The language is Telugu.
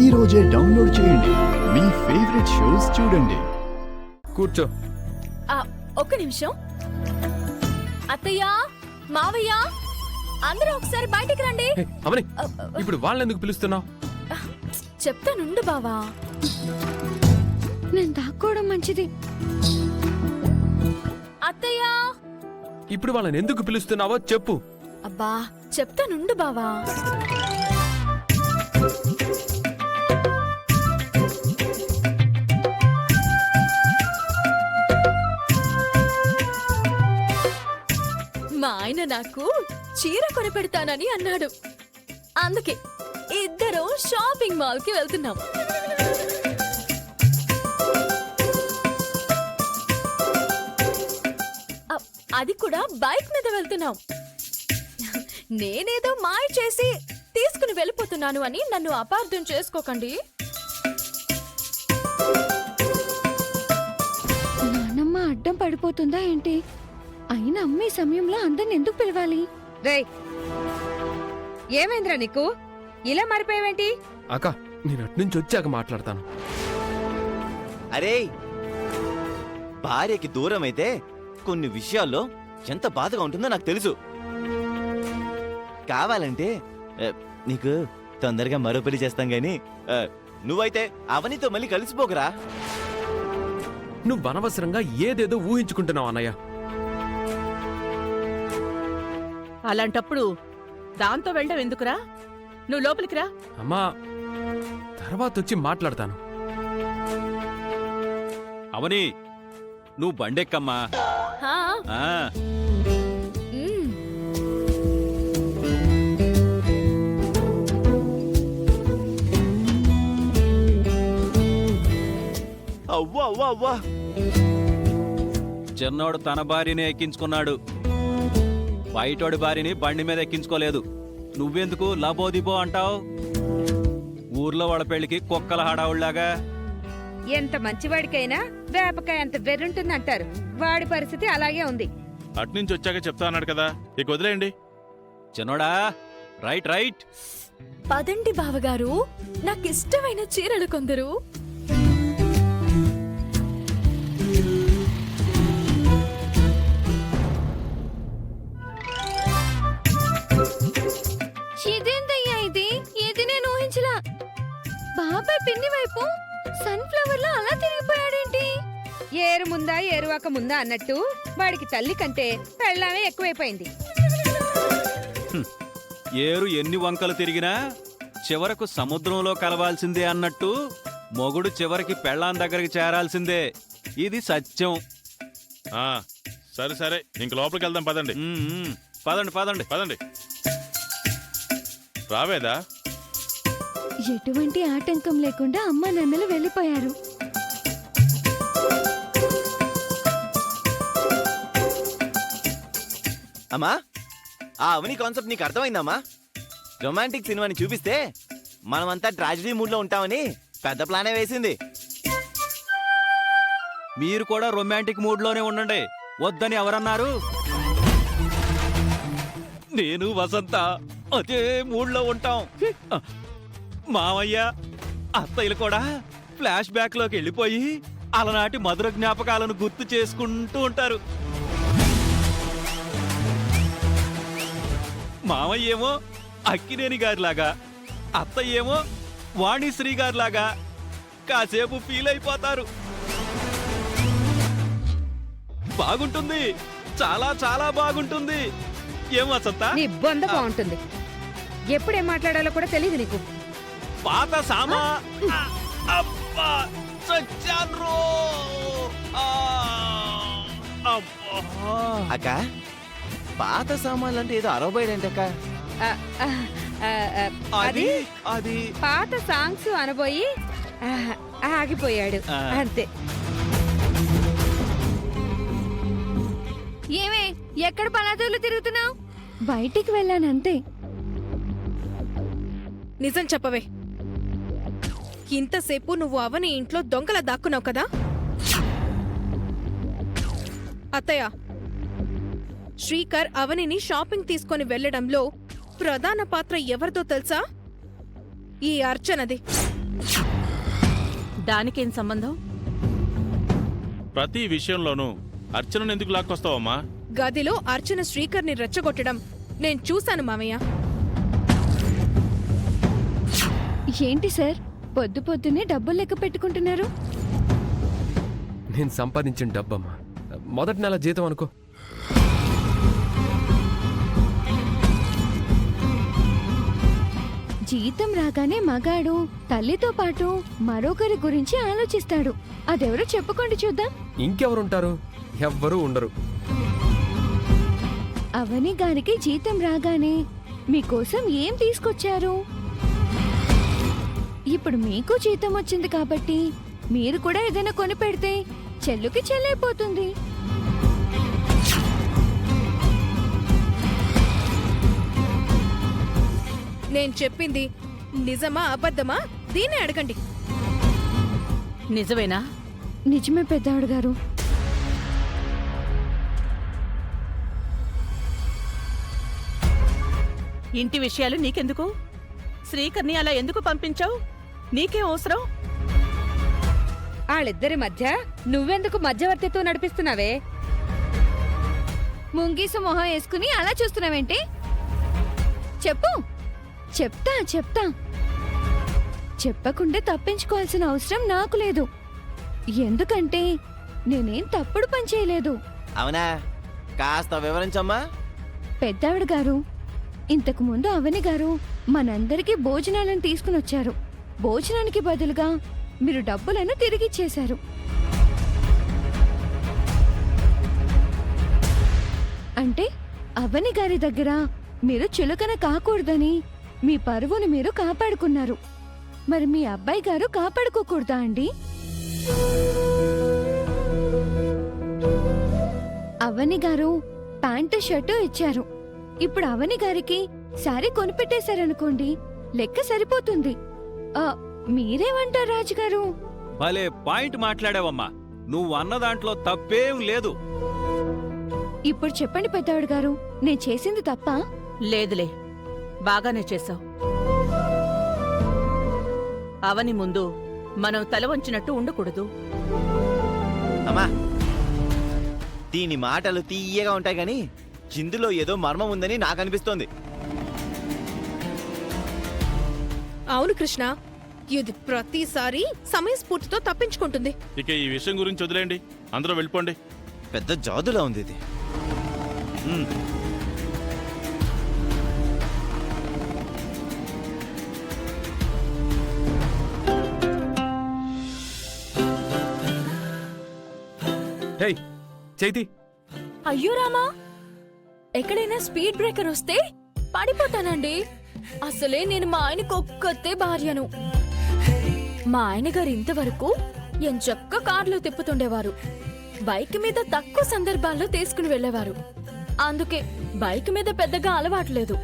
ఈ రోజే డౌన్లోడ్ చేయండి. మీ ఫేవరెట్ షోస్ చూడండి. కూర్చో. ఒక్క నిమిషం. అత్తయ్య, మావయ్య, అందరూ ఒకసారి బయటికి రండి. అవని, ఇప్పుడు వాళ్ళని ఎందుకు పిలుస్తున్నావు? చెప్తానుండు బావా. నేను దాక్కోవడం మంచిది. అత్తయ్య, ఇప్పుడు వాళ్ళని ఎందుకు పిలుస్తున్నావో చెప్పు. అబ్బా చెప్తానుండు బావా. మా ఆయన నాకు చీర కొనిపెడతానని అన్నాడు. అందుకే ఇద్దరు షాపింగ్ మాల్ కి వెళ్తున్నాం. అది కూడా బైక్ మీద వెళ్తున్నాం. నేనేదో మాయ చేసి తీసుకుని వెళ్ళిపోతున్నాను అని నన్ను అపార్థం చేసుకోకండి. నానమ్మ అడ్డం పడిపోతుందా ఏంటి? అయినా అమ్మే సమయంలో అందరిని ఎందుకు పిలవాలి? రేయ్, ఏమైందిరా నీకు? ఇలా మారిపోయావేంటి? అక్క, నేను అట్నుంచి వచ్చాక మాట్లాడతాను. అరే, భార్యకి దూరం అయితే కొన్ని విషయాల్లో ఎంత బాధగా ఉంటుందో నాకు తెలుసు. కావాలంటే నీకు తొందరగా మరో పెళ్లి చేస్తాం గాని నువ్వైతే అవనితో మళ్ళీ కలిసిపోకరా. నువ్వు అనవసరంగా ఏదేదో ఊహించుకుంటున్నావు అన్నయ్య. అలాంటప్పుడు దాంతో వెళ్ళడం ఎందుకురా? నువ్వు లోపలికి రా. అమ్మా, తర్వాత వచ్చి మాట్లాడతాను. అవని, నువ్వు బండెక్కమ్మా. హా, ఆ, మ్మ్. అవ్వా అవ్వా అవ్వా. చిన్నోడు తన భార్యని ఎక్కించుకున్నాడు, బయటోడి భార్యని బండి మీద ఎక్కించుకోలేదు. నువ్వెందుకు లబోదిబో అంటావు? ఊర్లో వాళ్ళ పెళ్లికి కుక్కల హడావుళ్లాగా. ఎంత మంచివాడికైనా వేపకాయ అంత వెర్రుంటుందంటారు. వాడి పరిస్థితి అలాగే ఉంది. అట్నుంచి వచ్చాక చెప్తా అన్నాడు కదా, ఇక వదిలేయండి. చిన్నోడా, రైట్ రైట్. పదండి బావగారు, నాకిష్టమైన చీరలు కొందరు. ఇదేందయ్యా ఇది? ఇది నేను ఊహించలా. బాబాయ్ పిన్ని వైపు సన్ఫ్లవర్ లో అలా తిరిగిపోయాడేంటి? ఏరు ముందా ఏరువాక ముందా అన్నట్టు వాడికి తల్లి కంటే పెళ్ళామే ఎక్కువైపోయింది. ఏరు ఎన్ని వంకలు తిరిగినా చివరకు సముద్రంలో కలవాల్సిందే అన్నట్టు మొగుడు చివరికి పెళ్ళాం దగ్గరికి చేరాల్సిందే. ఇది సత్యం. ఆ, సరే సరే, ఇంక లోపలికి వెళ్దాం పదండి. పదండి పదండి పదండి. రావేదా? ఎటువంటి ఆటంకం లేకుండా అమ్మా నాన్నలు వెళ్ళిపోయారు. అమ్మా, ఆ అవని కాన్సెప్ట్ నీకు అర్థమైందమ్మా? రొమాంటిక్ సినిమాని చూపిస్తే మనమంతా ట్రాజడీ మూడ్ లో ఉంటామని పెద్ద ప్లానే వేసింది. మీరు కూడా రొమాంటిక్ మూడ్ లోనే ఉండండి. వద్దని ఎవరన్నారు? నేను వసంత అదే మూడ్ లో ఉంటాం. మావయ్య, అత్తయ్యలు కూడా ఫ్లాష్ బ్యాక్ లోకి వెళ్ళిపోయి అలనాటి మధుర జ్ఞాపకాలను గుర్తు చేసుకుంటూ ఉంటారు. మావయ్య ఏమో అక్కినేని గారిలాగా, అత్తయ్య ఏమో వాణిశ్రీ గారిలాగా కాసేపు ఫీల్ అయిపోతారు. బాగుంటుంది, చాలా చాలా బాగుంటుంది. ఏం వసంత? నీ బొంద బాగుంటుంది. ఎప్పుడేం మాట్లాడాలో కూడా తెలియదు నీకు. పాత సామా అబ్బా చచ్చాన్రో. అక్క, పాత సామాన్లు అంటే ఏదో అరవబోయాడంటక్క. ఆ, ఆ, ఆ, ఆ, అది అది పాత సాంగ్స్ అనబోయి ఆగిపోయాడు అంతే. ఏమే, ఎక్కడ పనాదూర్లు తిరుగుతున్నావు? బయటికి వెళ్ళానంతే. నిజం చెప్పవే, ఇంతసేపు నువ్వు అవని ఇంట్లో దొంగల దాక్కున్నావు కదా? అత్తయ్య, శ్రీకర్ అవనిని షాపింగ్ తీసుకొని వెళ్లడంలో ప్రధాన పాత్ర ఎవరిదో తెలుసా? ఈ అర్చనది. దానికేం సంబంధం? ప్రతి విషయంలోనూ అర్చనను ఎందుకు లాక్కొస్తావమ్మా? గదిలో అర్చన శ్రీకర్ని రెచ్చగొట్టడం నేను చూశాను మామయ్య. ఏంటి సార్ పొద్దు పొద్దున్నే డబ్బులు లెక్క పెట్టుకుంటున్నారు? నేను సంపాదించిన డబ్బమ్మా. మొదటి నెల జీతం అనుకో. జీతం రాగానే మగాడు తల్లితో పాటు మరొకరి గురించి ఆలోచిస్తాడు. అదెవరో చెప్పుకోండి చూద్దాం. ఇంకెవరుంటారు? ఎవ్వరూ ఉండరు. అవని గారికి జీతం రాగానే మీకోసం ఏం తీసుకొచ్చారు? ఇప్పుడు మీకు జీతం వచ్చింది కాబట్టి మీరు కూడా ఏదైనా కొని పెడితే చెల్లుకి చెల్లైపోతుంది. నేను చెప్పింది నిజమా అబద్ధమా దీన్ని అడగండి. నిజమేనా? నిజమే పెద్దావిడ గారు. ఇంటి విషయాలు నీకెందుకు? శ్రీకర్ని అలా ఎందుకు పంపించావు? నీకేం అవసరం? వాళ్ళిద్దరి మధ్య నువ్వెందుకు మధ్యవర్తిత్వం నడిపిస్తున్నావే? ముంగీసు మొహం వేసుకుని అలా చూస్తున్నావేంటి? చెప్పు. చెప్తా చెప్పకుండా తప్పించుకోవాల్సిన అవసరం నాకు లేదు. ఎందుకంటే నేనేం తప్పుడు పని చేయలేదు. అవునా? కాస్త వివరించమ్మా. పెద్దావిడ గారు, ఇంతకు ముందు అవని గారు మనందరికీ భోజనాలను తీసుకుని వచ్చారు. భోజనానికి బదులుగా మీరు డబ్బులను తిరిగిచ్చేశారు. అంటే అవని గారి దగ్గర మీరు చులకన కాకూడదని మీ పరువును మీరు కాపాడుకున్నారు. మరి మీ అబ్బాయి గారు కాపాడుకోకూడదా అండి? అవని గారు ప్యాంటు షర్టు ఇచ్చారు. ఇప్పుడు అవని గారికి శారీ కొనిపెట్టేశారనుకోండి, లెక్క సరిపోతుంది. మీరేమంటారు రాజుగారు? భలే పాయింట్ మాట్లాడావమ్మా. నువ్వు అన్న దాంట్లో తప్పేం లేదు. ఇప్పుడు చెప్పండి పెద్దవాడు గారు, నేను చేసింది తప్పా? లేదులే, బాగానే చేశావు. అవని ముందు మనం తల వంచినట్టు ఉండకూడదు. అమ్మా, దీని మాటలు తీయగా ఉంటాయి గాని ఇందులో ఏదో మర్మం ఉందని నాకు అనిపిస్తోంది. అవును కృష్ణ, ఇది ప్రతిసారి సమయస్ఫూర్తితో తప్పించుకుంటుంది. ఇక ఈ విషయం గురించి వదిలేండి, అందరూ వెళ్ళిపోండి. పెద్ద జాదులా ఉంది ఇది. హే చైతి, అయ్యో రామా, ఎక్కడైనా స్పీడ్ బ్రేకర్ వస్తే పడిపోతానండి. అసలే నేను మా ఆయనకు ఒక్కతే భార్యను. మా ఆయన గారు ఇంతవరకు ఎంచక్క కార్లో తిప్పుతుండేవారు. బైక్ మీద తక్కువ సందర్భాల్లో తీసుకుని వెళ్లేవారు. అందుకే బైక్ మీద పెద్దగా అలవాట్లేదు.